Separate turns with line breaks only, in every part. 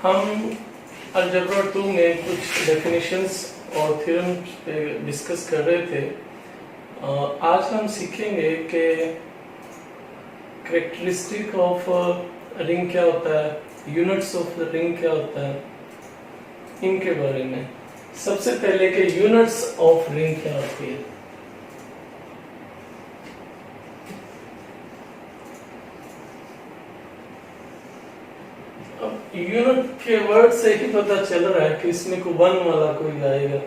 हम अलजेब्रा 2 में कुछ डेफिनेशंस और थ्योरम्स पे डिस्कस कर रहे थे। आज हम सीखेंगे कि कैरेक्टरिस्टिक ऑफ रिंग क्या होता है, यूनिट्स ऑफ द रिंग क्या होता है, इनके बारे में। सबसे पहले कि यूनिट्स ऑफ रिंग क्या होती है। अब यूनिट के वर्ड से ही पता चल रहा है कि इसमें को वन वाला कोई आएगा।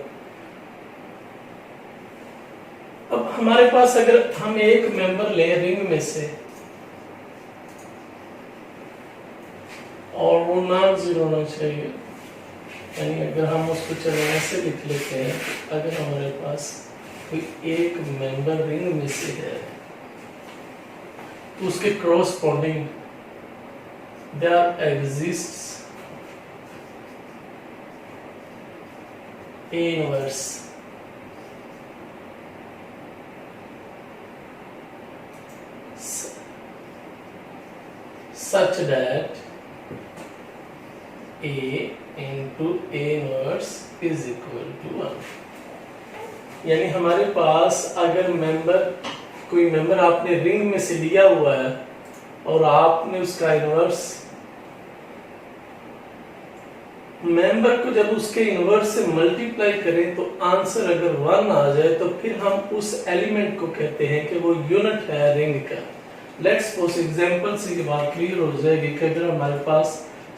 अब हमारे पास अगर हम एक मेंबर ले रिंग में से और वो नॉन जीरो होना चाहिए, यानी अगर हम उसको चलो ऐसे लिख लेते हैं, अगर हमारे पास कोई एक मेंबर रिंग में से है तो उसके corresponding there exists A inverse such that A into A inverse is equal to 1। यानी हमारे पास अगर कोई मेंबर आपने रिंग में से लिया हुआ है और आपने उसका इनवर्स मेंबर को जब उसके इनवर्स से मल्टीप्लाई करें तो आंसर अगर 1 आ जाए तो फिर हम उस एलिमेंट को कहते हैं कि वो यूनिट है रिंग का। लेट्स सपोज एग्जांपल से ये बात क्लियर हो जाएगी कि अगर हमारे पास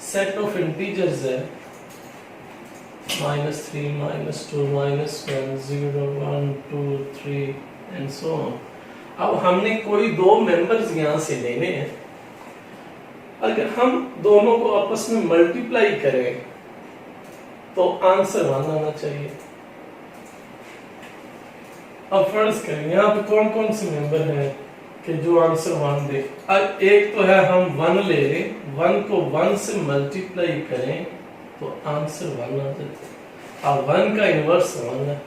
सेट ऑफ इंटीजर्स है -3 -2 -1 0 1 2 3 एंड सो ऑन। अब हमने कोई दो मेंबर्स यहां से लेने हैं, अगर हम दोनों को आपस में मल्टीप्लाई करें तो आंसर 1 आना चाहिए। अब फर्ज करें यहाँ पे कौन कौन से मेंबर हैं कि जो आंसर 1 दे। अब एक तो है हम 1 ले लें, 1 को 1 से मल्टीप्लाई करें तो आंसर 1 आ जाता है। अब 1 का इनवर्स 1 है।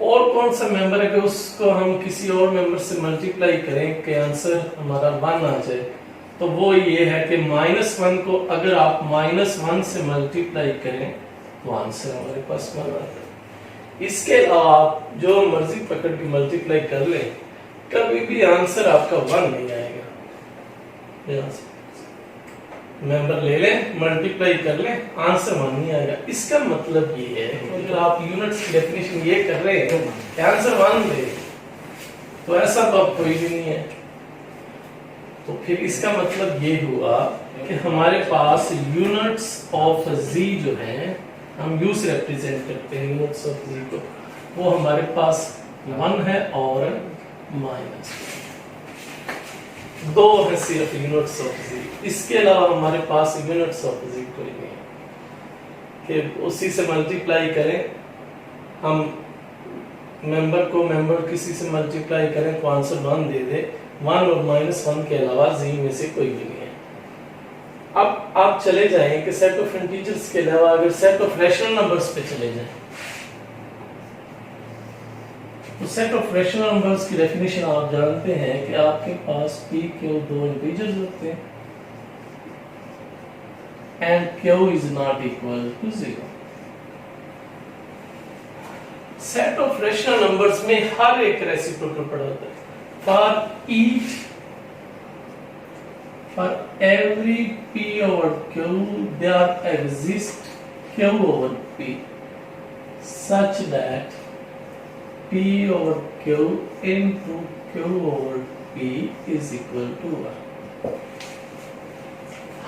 और कौन सा मेंबर है कि उसको हम किसी और मेंबर से मल्टीप्लाई करें कि आंसर हमारा 1 आ जाए, तो वो ये है कि -1 को अगर आप -1 से मल्टीप्लाई करें तो आंसर हमारे पास 1 आता है। इसके अलावा आप जो मर्जी पकड़ के मल्टीप्लाई कर लें, कभी भी आंसर आपका 1 नहीं आएगा। मेंबर ले लें, मल्टीप्लाई कर लें, आंसर 1 नहीं आएगा। इसका मतलब ये है कि अगर आप यूनिट्स की डेफिनेशन ये कर रहे हैं कि आंसर 1 दे, तो ऐसा तो अब कोई भी नहीं है। तो फिर इसका मतलब ये हुआ कि हमारे पास यूनिट्स ऑफ z जो हैं, हम u से रिप्रेजेंट करते हैं यूनिट्स ऑफ z को, वो हमारे पास 1 है और -1। दो है सिर्फ यूनिट्स ऑफ z। इसके अलावा हमारे पास यूनिट्स ऑफ z कोई नहीं है कि उसी से मल्टीप्लाई करें, हम मेंबर किसी से मल्टीप्लाई करें तो आंसर 1 दे दे। 1 और -1 के अलावा z में से कोई भी नहीं है। अब आप चले जाएं कि सेट ऑफ इंटीजर्स के अलावा अगर सेट ऑफ रैशनल नंबर्स पे चले जाएं, तो सेट ऑफ रैशनल नंबर्स की डेफिनेशन आप जानते हैं कि आपके पास p q दो इंटीजर्स होते हैं and q is not equal to 0। Set of rational numbers में हर एक रेसिप्रोकल पड़ा होता है। For every p over q there exists q over p such that p over q into q over p is equal to 1।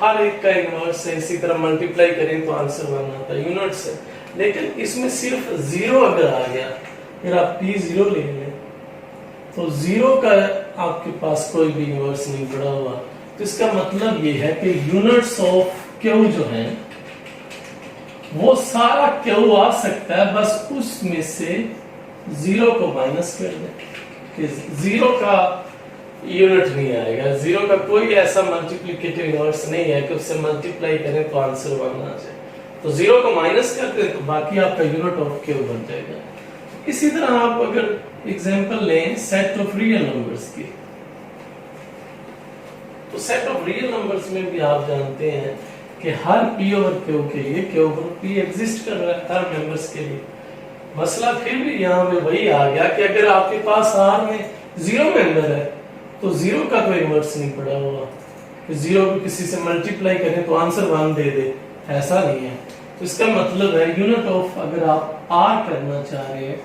हर एक का inverse है, इसी तरह मल्टीप्लाई करें तो आंसर 1 आता है, यूनिट्स है। लेकिन इसमें सिर्फ 0 अगर आ गया, फिर आप p0 ले लें तो 0 का आपके पास कोई भी इनवर्स नहीं पड़ा हुआ, तो इसका मतलब ये है कि यूनिट्स ऑफ q जो है वो सारा q आ सकता है, बस उसमें से 0 को माइनस कर दें कि 0 का यूनिट नहीं आएगा। 0 का कोई ऐसा मल्टीप्लिकेटिव इनवर्स नहीं है कि उससे मल्टीप्लाई करें तो आंसर 1 आ जाए। तो 0 को माइनस कर दें तो बाकी आपका यूनिट ऑफ q बन जाएगा। इसी तरह आप अगर एग्जांपल लें सेट ऑफ रियल नंबर्स की, तो सेट ऑफ रियल नंबर्स में भी आप जानते हैं कि हर p ओवर q के लिए q ओवर p एग्जिस्ट कर रहा है हर मेंबर्स के लिए। मसला फिर भी यहाँ पे वही आ गया कि अगर आपके पास R में 0 मेंबर है तो 0 का कोई इन्वर्स नहीं पड़ा हुआ कि 0 को किसी से मल्टीप्लाई करें तो आंसर 1 दे दे, ऐसा नहीं है। तो इसका मतलब है यूनिट ऑफ अगर आप R करना चाह रहे हैं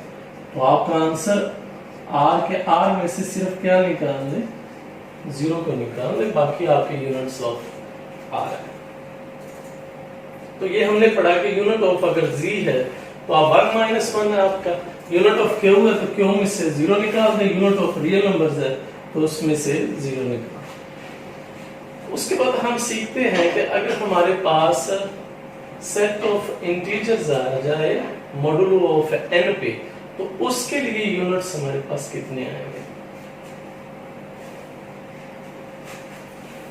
तो आपका आंसर R के R में से सिर्फ क्या निकाल दे, 0 को निकाल दे, बाकी आपके यूनिट्स ऑफ R है। तो ये हमने पढ़ा कि यूनिट ऑफ अगर z है तो आप 1 माइनस 1 है आपका, यूनिट ऑफ q है तो q में से 0 निकाल दें, यूनिट ऑफ रियल नंबर्स है तो उसमें से 0 निकाल। उसके बाद हम सीखते हैं कि अगर हमारे पास सेट ऑफ इंटीजर्स आ जाए मॉडुलो ऑफ n पे तो उसके लिए यूनिट्स हमारे पास कितने आएंगे।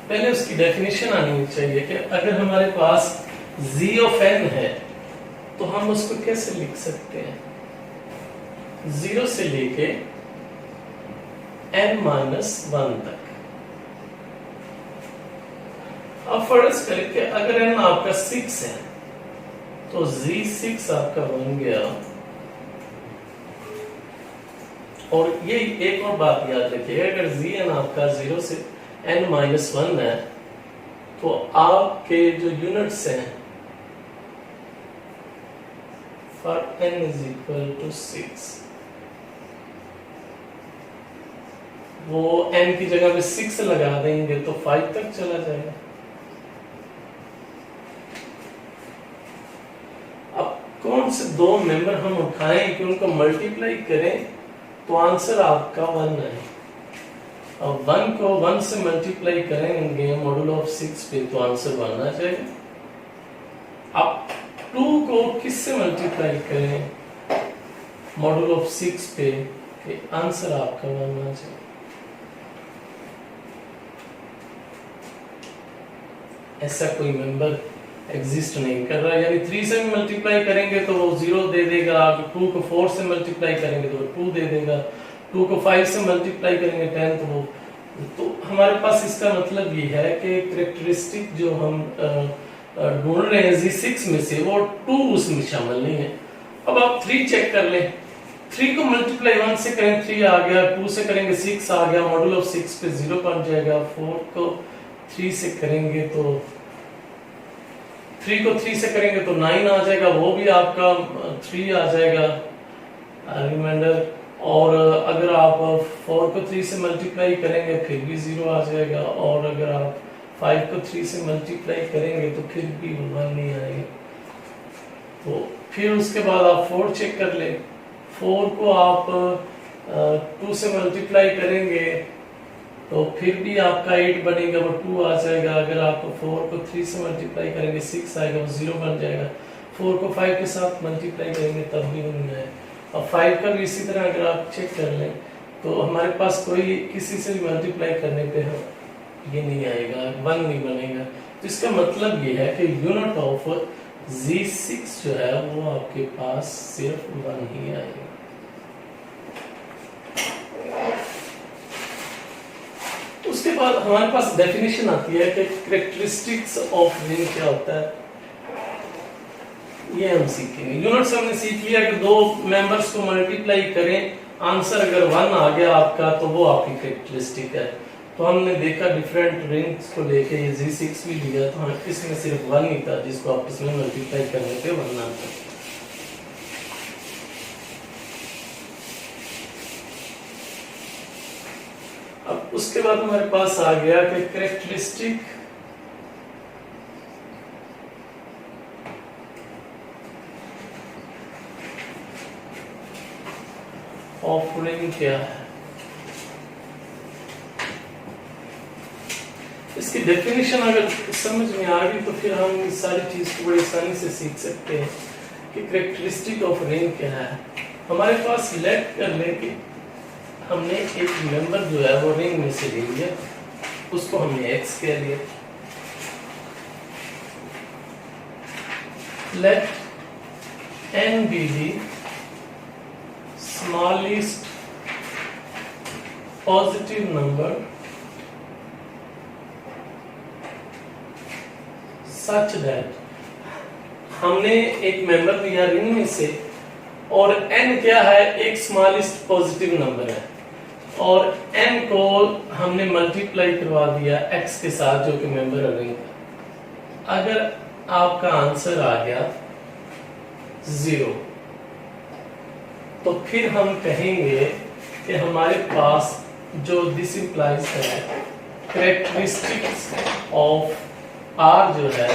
पहले उसकी डेफिनेशन आनी चाहिए कि अगर हमारे पास z ऑफ n है तो हम उसको कैसे लिख सकते हैं, 0 से लेके n माइनस 1 तक। अब फर्ज करके अगर n आपका 6 है तो z6 आपका बन गया। और ये एक और बात याद रखिए, अगर zn आपका 0 से n माइनस 1 है तो आपके जो यूनिट्स हैं for n is equal to 6, वो n की जगह पे 6 लगा देंगे तो 5 तक चला जाएगा। अब कौन से दो मेंबर हम उठाएं कि उनको मल्टीप्लाई करें तो आंसर आपका 1 है। अब 1 को 1 से मल्टीप्लाई करेंगे मॉडुलो ऑफ 6 पे तो आंसर 1 आ जाएगा। अब 2 को किससे मल्टीप्लाई करें मॉडुलो ऑफ 6 पे कि आंसर आपका 1 आ जाएगा। ऐसा कोई मेंबर एग्जिस्ट नहीं कर रहा, यानी 3 से मल्टीप्लाई करेंगे तो वो 0 दे देगा, 2 को 4 से मल्टीप्लाई करेंगे तो 2 दे देगा, 2 को 5 से मल्टीप्लाई करेंगे 10 तो वो। तो हमारे पास इसका मतलब ये है कि कैरेक्टरिस्टिक जो हम ढूंढ रहे हैं Z6 में से वो 2 उसमें शामिल नहीं है। अब आप 3 चेक कर लें, 3 को मल्टीप्लाई 1 से करें 3 आ गया, 2 से करेंगे 6 आ गया, मॉडुलो ऑफ 6 पे 0 बन जाएगा। 4 को 3 से करेंगे तो 3 को 3 से करेंगे तो 9 आ जाएगा, वो भी आपका 3 आ जाएगा रिमाइंडर। और अगर आप 4 को 3 से मल्टीप्लाई करेंगे फिर भी 0 आ जाएगा, और अगर आप 5 को 3 से मल्टीप्लाई करेंगे तो फिर भी 1 नहीं आएगा। तो फिर उसके बाद आप 4 चेक कर ले, 4 को आप 2 से मल्टीप्लाई करेंगे तो फिर भी आपका 8 बनेगा, वो 2 आ जाएगा। अगर आप 4 को 3 से मल्टीप्लाई करेंगे 6 आएगा, वो 0 बन जाएगा। 4 को 5 के साथ मल्टीप्लाई करेंगे तब भी 1 आएगा। अब 5 का भी इसी तरह अगर आप चेक कर लें तो हमारे पास कोई किसी से भी मल्टीप्लाई करने पे ये नहीं आएगा, 1 नहीं बनेगा। तो इसका मतलब ये है कि यूनिट ऑफ Z6 जो है वो आपके पास सिर्फ 1 ही आएगा। उसके बाद हमारे पास डेफिनेशन आती है कि कैरेक्टरिस्टिक्स ऑफ रिंग क्या होता है, ये हम सीखेंगे। यूनिट्स हमने सीख लिया कि दो मेंबर्स को मल्टीप्लाई करें, आंसर अगर 1 आ गया आपका तो वो आपकी कैरेक्टरिस्टिक है। तो हमने देखा डिफरेंट रिंग्स को लेके ये Z6 भी लिया, तो हम इसमें सिर्फ 1 ही था जिसको आप इसमें मल्टीप्लाई करने पे 1 आता है। अब उसके बाद हमारे पास आ गया कि कैरेक्टरिस्टिक ऑफ रिंग क्या है। इसकी डेफिनेशन अगर समझ में आ गई तो फिर हम इस सारी चीज को बड़ी आसानी से सीख सकते हैं कि कैरेक्टरिस्टिक ऑफ रिंग क्या है। हमारे पास लेट कर ले कि हमने एक मेंबर जो है वो रिंग में से ले लिया, उसको हमने x कह लिया। Let n be the smallest positive number such that हमने एक मेंबर लिया रिंग में से और n क्या है, एक स्मॉलेस्ट पॉजिटिव नंबर है और n को हमने मल्टीप्लाई करवा दिया x के साथ जो कि मेंबर है रिंग का। अगर आपका आंसर आ गया 0 तो फिर हम कहेंगे कि हमारे पास जो दिस इंप्लाइज है कैरेक्टरिस्टिक्स ऑफ R जो है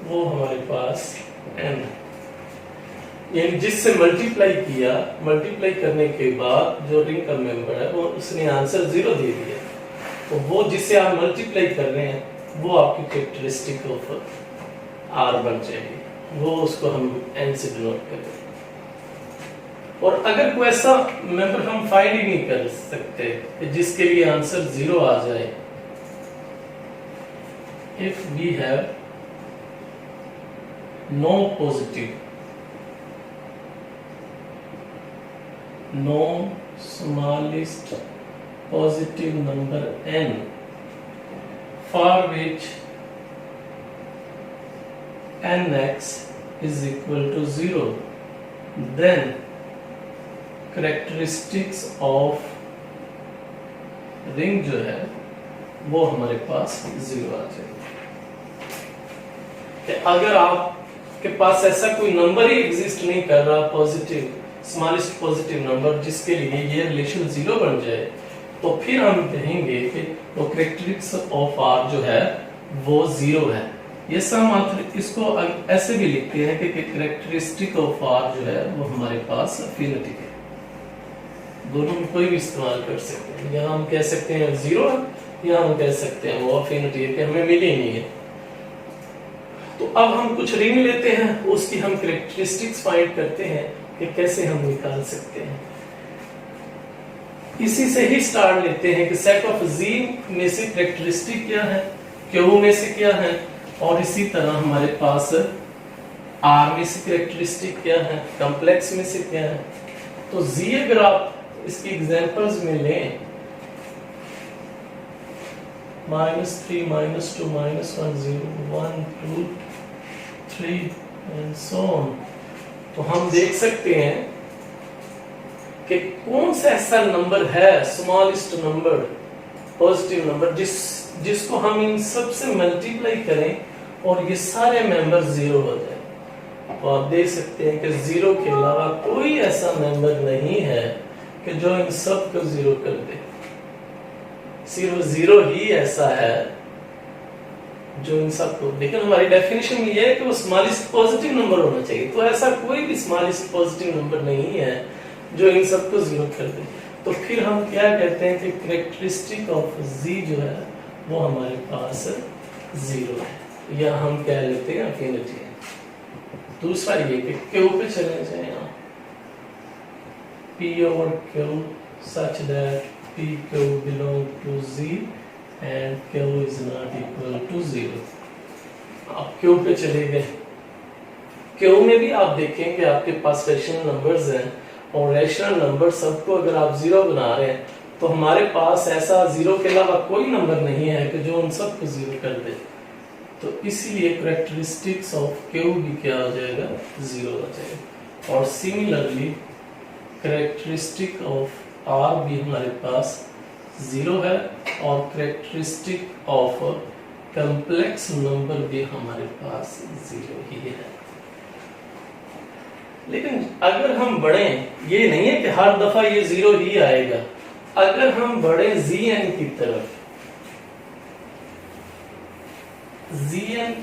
वो हमारे पास n है, यानी जिससे मल्टीप्लाई किया, मल्टीप्लाई करने के बाद जो रिंग का मेंबर है वो उसने आंसर 0 दे दिया, तो वो जिससे आप मल्टीप्लाई कर रहे हैं वो आपकी कैरेक्टरिस्टिक ऑफ R बन जाएगी, वो उसको हम n से डिनोट करेंगे। और अगर कोई ऐसा मेंबर हम फाइंड ही नहीं कर सकते जिसके लिए आंसर 0 आ जाए, if we have no positive, no smallest positive number n for which nx is equal to 0, then characteristics of ring जो है वो हमारे पास 0 आ जाएगी। अगर आपके पास ऐसा कोई नंबर ही एग्जिस्ट नहीं कर रहा पॉजिटिव, स्मॉलेस्ट पॉजिटिव नंबर जिसके लिए ये रिलेशन 0 बन जाए, तो फिर हम कहेंगे कि वो कैरेक्टरिस्टिक्स ऑफ R जो है वो 0 है। ये समात्र इसको ऐसे भी लिखते हैं कि कैरेक्टरिस्टिक ऑफ R जो है वो हमारे पास अफिनिटी है। दोनों में कोई भी इस्तेमाल कर सकते हैं, यहाँ हम कह सकते हैं 0 है, यहाँ हम कह सकते हैं वो अफिनिटी है कि हमें मिली नहीं है। तो अब हम कुछ रिंग लेते हैं, उसकी हम कैरेक्टरिस्टिक्स फाइंड करते हैं कि कैसे हम निकाल सकते हैं। इसी से ही स्टार्ट लेते हैं कि सेट ऑफ Z में से कैरेक्टरिस्टिक क्या है, Q में से क्या है, और इसी तरह हमारे पास R में से कैरेक्टरिस्टिक क्या है, कॉम्प्लेक्स में से क्या है। तो Z अगर आप इसकी एग्जांपल्स में लें -3 -2 -1 0 1 2 3 and so on, तो हम देख सकते हैं कि कौन सा ऐसा नंबर है स्मॉलेस्ट नंबर पॉजिटिव नंबर जिसको हम इन सब से मल्टीप्लाई करें और ये सारे मेंबर 0 हो जाए। तो आप देख सकते हैं कि 0 के अलावा कोई ऐसा मेंबर नहीं है कि जो इन सब को 0 कर दे। सिर्फ 0 ही ऐसा है जो इन सबको, लेकिन हमारी डेफिनेशन में ये है कि वो स्मॉलेस्ट पॉजिटिव नंबर होना चाहिए, तो ऐसा कोई भी स्मॉलेस्ट पॉजिटिव नंबर नहीं है जो इन सबको 0 कर दे। तो फिर हम क्या कहते हैं कि कैरेक्टरिस्टिक ऑफ Z जो है वो हमारे पास 0 है, या हम कह लेते हैं अफिनिटी है। दूसरा ये कि Q पे चले जाए, P over Q such that PQ belong to Z and Q is not equal to 0। आप Q पे चले गए, Q में भी आप देखेंगे आपके पास रेशनल नंबर्स हैं, और रेशनल नंबर सबको अगर आप 0 बना रहे हैं तो हमारे पास ऐसा 0 के अलावा कोई नंबर नहीं है कि जो उन सबको 0 कर दे। तो इसीलिए कैरेक्टरिस्टिक्स ऑफ Q भी क्या हो जाएगा, 0 हो जाएगा। और सिमिलरली कैरेक्टरिस्टिक ऑफ R भी हमारे पास 0 है, और कैरेक्टरिस्टिक ऑफ कॉम्प्लेक्स नंबर भी हमारे पास 0 ही है। लेकिन अगर हम बढ़ें, ये नहीं है कि हर दफा ये 0 ही आएगा। अगर हम बढ़े Zn की तरफ, Zn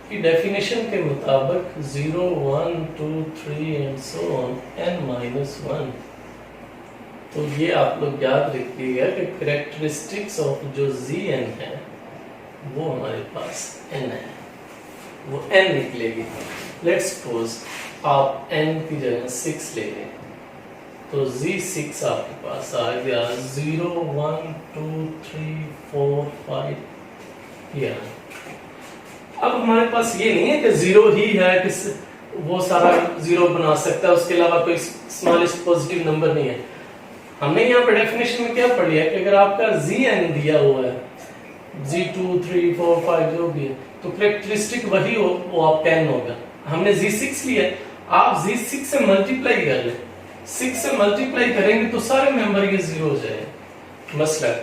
की डेफिनेशन के मुताबिक 0 1 2 3 एंड सो ऑन n-1, तो ये आप लोग याद रखिएगा कि कैरेक्टरिस्टिक्स ऑफ जो Zn है वो हमारे पास n है, वो n निकलेगी। लेट्स सपोज आप n की जगह 6 ले लें, तो Z6 आपके पास आ गया 0 1 2 3 4 5 या। अब हमारे पास ये नहीं है कि 0 ही है कि वो सारा 0 बना सकता है, उसके अलावा कोई स्मॉलेस्ट पॉजिटिव नंबर नहीं है। हमने यहाँ पे डेफिनेशन में क्या पढ़ लिया कि अगर आपका Zn दिया हुआ है G2 3 4 5 जो भी है, तो करेक्टरिस्टिक वही हो, वो आप 10 होगा। हमने G6 लिया, आप G6 से मल्टीप्लाई कर ले, 6 से मल्टीप्लाई करेंगे तो सारे मेंबर ये 0 हो जाएगा। मसलन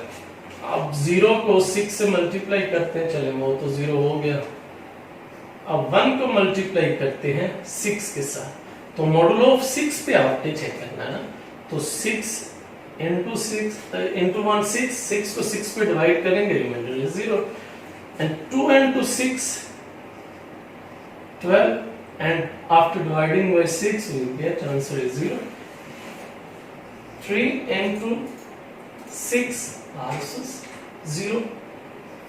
आप 0 को 6 से मल्टीप्लाई करते हैं, चले वो तो 0 हो गया। अब 1 को मल्टीप्लाई करते हैं 6 के साथ, तो मॉडुलो ऑफ 6 पे आपने चेक करना है ना, तो 6 into 6 into 1 6 को 6 पे डिवाइड करेंगे, reminder is 0, and 2 into 6 12, and after dividing by 6 we get answer is 0. 3 into 6 also 0,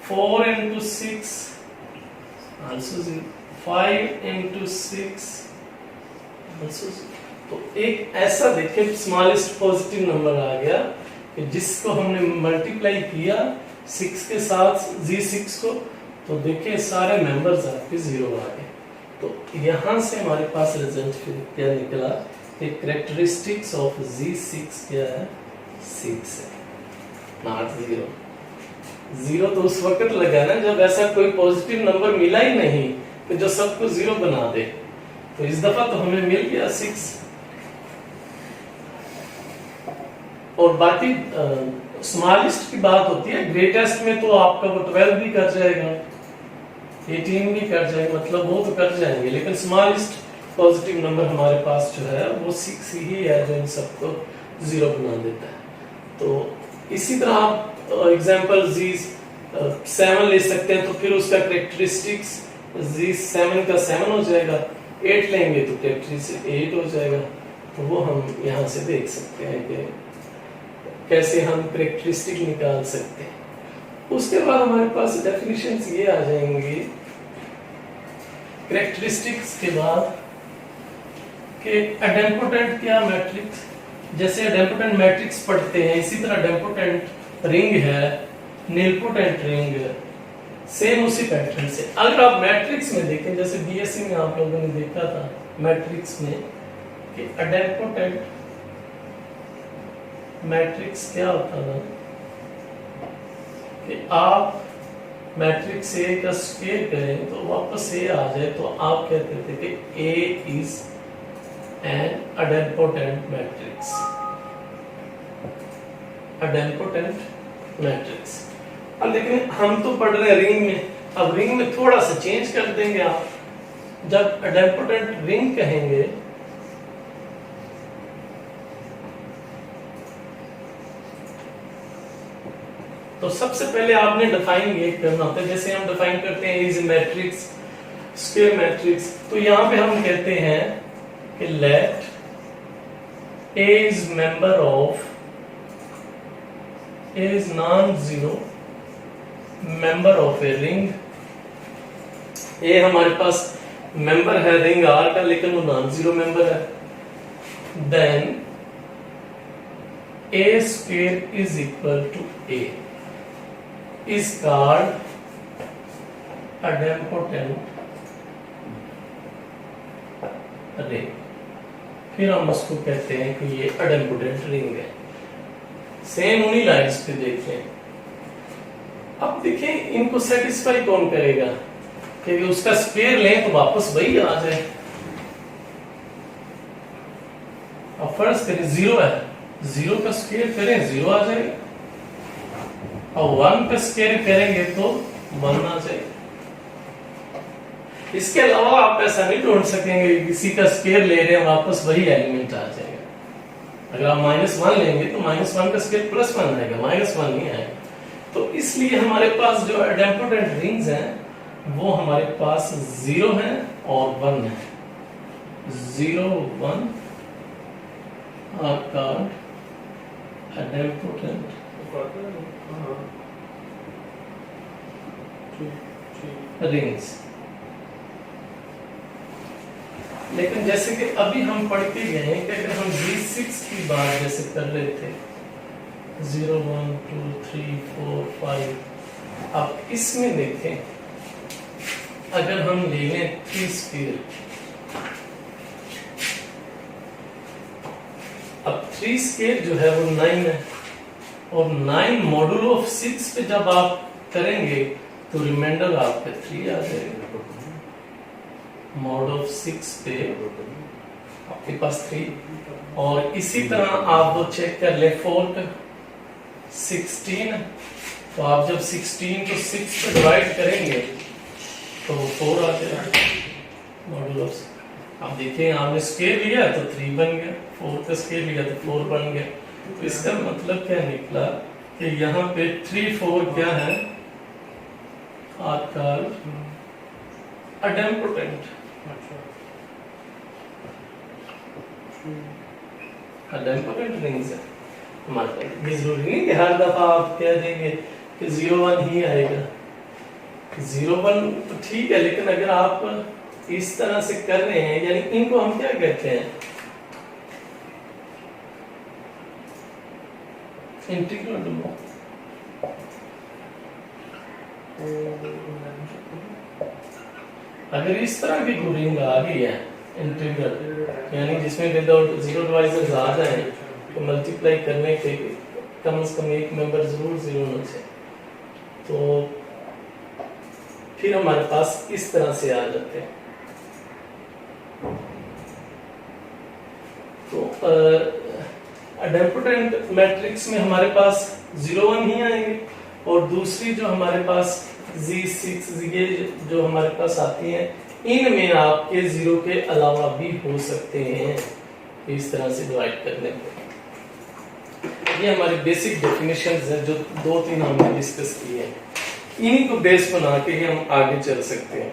4 into 6 also 0, 5 into 6 also 0. तो एक ऐसा देखिए स्मॉलेस्ट पॉजिटिव नंबर आ गया कि जिसको हमने मल्टीप्लाई किया 6 के साथ G6 को, तो देखिए सारे मेंबर्स आपके 0 आ गए। तो यहां से हमारे पास रिजल्ट फिर क्या निकला कि कैरेक्टरिस्टिक्स ऑफ G6 क्या है, 6 है, नॉट 0। 0 तो उस वक्त लगा ना जब ऐसा कोई पॉजिटिव नंबर मिला ही नहीं कि जो सबको 0 बना दे, तो इस दफा तो हमें मिल गया 6। और बाकी स्मॉलेस्ट की बात होती है, ग्रेटेस्ट में तो आपका वो 12 भी कर जाएगा, 18 भी कर जाएगा, मतलब वो तो कर जाएंगे, लेकिन स्मॉलेस्ट पॉजिटिव नंबर हमारे पास जो है वो 6 ही है जो इन सबको 0 बना देता है। तो इसी तरह आप एग्जांपल G7 ले सकते हैं, तो फिर उसका कैरेक्टरिस्टिक्स G7 का 7 हो जाएगा, 8 लेंगे तो कैरेक्टरिस्टिक 8 हो जाएगा। तो वो हम यहाँ से देख सकते हैं कि कैसे हम कैरेक्टरिस्टिक निकाल सकते हैं। उसके बाद हमारे पास डेफिनेशंस ये आ जाएंगी कैरेक्टरिस्टिक्स के बाद कि एडेम्पोटेंट क्या मैट्रिक्स, जैसे एडेम्पोटेंट मैट्रिक्स पढ़ते हैं इसी तरह एडेम्पोटेंट रिंग है, नीलपोटेंट रिंग है, सेम उसी पैटर्न से। अगर आप मैट्रिक्स में देखें, जैसे बीएससी में आप लोगों ने देखा था मैट्रिक्स में कि एडेम्पोटेंट मैट्रिक्स क्या होता था कि आप मैट्रिक्स ए का स्क्वायर करें तो वापस ए आ जाए, तो आप कहते थे कि ए इज एन एडेम्पोटेंट मैट्रिक्स, एडेम्पोटेंट मैट्रिक्स। अब लेकिन हम तो पढ़ रहे हैं रिंग में, अब रिंग में थोड़ा सा चेंज कर देंगे। आप जब एडेम्पोटेंट रिंग कहेंगे तो सबसे पहले आपने डिफाइन ये करना होता है, जैसे हम डिफाइन करते हैं इज मैट्रिक्स, स्क्वायर मैट्रिक्स, तो यहां पे हम कहते हैं कि let A is member of, A is non zero member of A ring. A हमारे पास मेंबर है रिंग आर का, लेकिन वो नॉन जीरो मेंबर है। Then A square is equal to A is called idempotent ring। फिर हम उसको कहते हैं कि ये idempotent रिंग है। सेम उन्हीं लाइंस पे देखें। अब देखें इनको सेटिस्फाई कौन करेगा, क्योंकि उसका स्क्वायर लें तो वापस वही आ जाए। अब फर्स्ट करें 0 है, 0 का स्क्वायर करें 0 आ जाएगा, और 1 पे स्क्वायर करेंगे तो 1 आ जाएगा। इसके अलावा आप ऐसा नहीं ढूंढ सकेंगे किसी का स्क्वायर ले रहे हैं वापस वही एलिमेंट आ जाएगा। अगर आप -1 लेंगे तो -1 का स्क्वायर +1 आएगा, -1 नहीं आएगा। तो इसलिए हमारे पास जो idempotent रिंग्स हैं वो हमारे पास 0 है और 1 है। 0 1 are called idempotent रिंग्स। लेकिन जैसे कि अभी हम पढ़ के गए हैं कि अगर हम G6 की बात जैसे कर रहे थे 0 1 2 3 4 5, अब इसमें देखें अगर हम ले लें 3 स्क्वायर, अब 3 स्क्वायर जो है वो 9 है, और 9 मॉड्यूलो ऑफ 6 पे जब आप करेंगे तो रिमाइंडर आपका 3 आ जाएगा। मॉड ऑफ 6 पे आपके पास 3, और इसी तरह आप वो चेक कर ले 4 का 16, तो आप जब 16 को 6 पे डिवाइड करेंगे तो 4 आ जाएगा मॉडुल ऑफ। आप देखिए आपने स्केल लिया तो 3 बन गया, 4 का स्केल लिया तो 4 बन गया। तो इसका मतलब क्या निकला कि यहाँ पे 3 4 क्या है आपका अडेम्पोटेंट। अडेम्पोटेंट रिंग्स है हमारे, ये जरूरी नहीं कि हर दफा आप कह देंगे कि 0 1 ही आएगा। 0 1 तो ठीक है, लेकिन अगर आप इस तरह से कर रहे हैं, यानी इनको हम क्या कहते हैं, इंटीग्रल डोमेन। अगर इस तरह की कोई रिंग आ गई है इंटीग्रल, यानी जिसमें विदाउट जीरो डिवाइजर्स आ जाए, तो मल्टीप्लाई करने के कम से कम एक मेंबर जरूर 0 होना चाहिए, तो फिर हमारे पास इस तरह से आ जाते हैं। तो अडेम्पोटेंट मैट्रिक्स में हमारे पास 0 1 ही आएंगे, और दूसरी जो हमारे पास Z6 ये जो हमारे पास आती हैं, इनमें आपके 0 के अलावा भी हो सकते हैं इस तरह से डिवाइड करने पे। ये हमारी बेसिक डेफिनेशंस हैं जो 2-3 हमने डिस्कस की है, इन्हीं को बेस बना के ही हम आगे चल सकते हैं।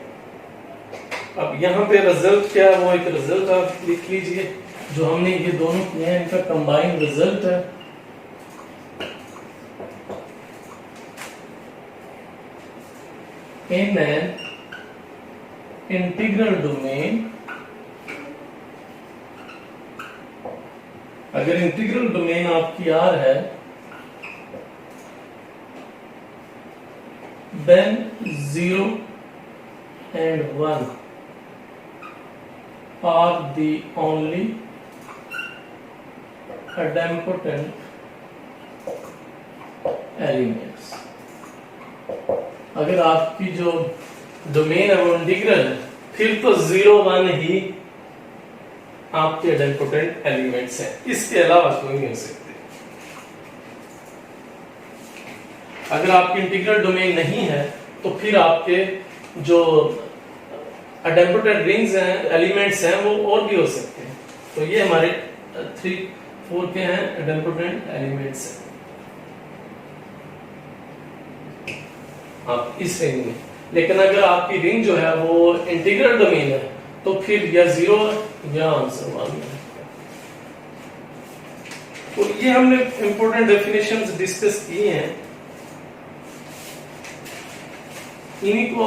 अब यहाँ पे रिजल्ट क्या है, वो एक रिजल्ट आप लिख लीजिए, जो हमने ये दोनों किए हैं इनका कंबाइंड रिजल्ट है। In an integral domain, अगर इंटीग्रल डोमेन आपकी R है, then 0 and 1 are the only idempotent elements। अगर आपकी जो डोमेन है वो इंटीग्रल है, फिर तो 0 1 ही आपके idempotent एलिमेंट्स हैं, इसके अलावा कोई नहीं हो सकते। अगर आपकी इंटीग्रल डोमेन नहीं है तो फिर आपके जो idempotent रिंग्स हैं, एलिमेंट्स हैं, वो और भी हो सकते हैं। तो ये हमारे 3 4 के हैं idempotent एलिमेंट्स हैं आप इस रिंग में। लेकिन अगर आपकी रिंग जो है वो इंटीग्रल डोमेन है, तो फिर या 0 या आंसर 1 है। तो ये हमने इंपॉर्टेंट डेफिनेशंस डिस्कस किए हैं, इन्हीं को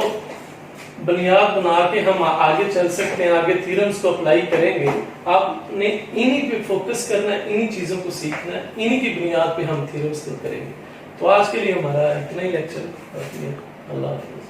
बुनियाद बना के हम आगे चल सकते हैं, आगे थ्योरम्स को अप्लाई करेंगे। आपने इन्हीं पे फोकस करना है, इन्हीं चीजों को सीखना है, इन्हीं की बुनियाद पे हम थ्योरम्स को करेंगे। तो आज के लिए हमारा इतना ही लेक्चर। अल्लाह हाफिज़।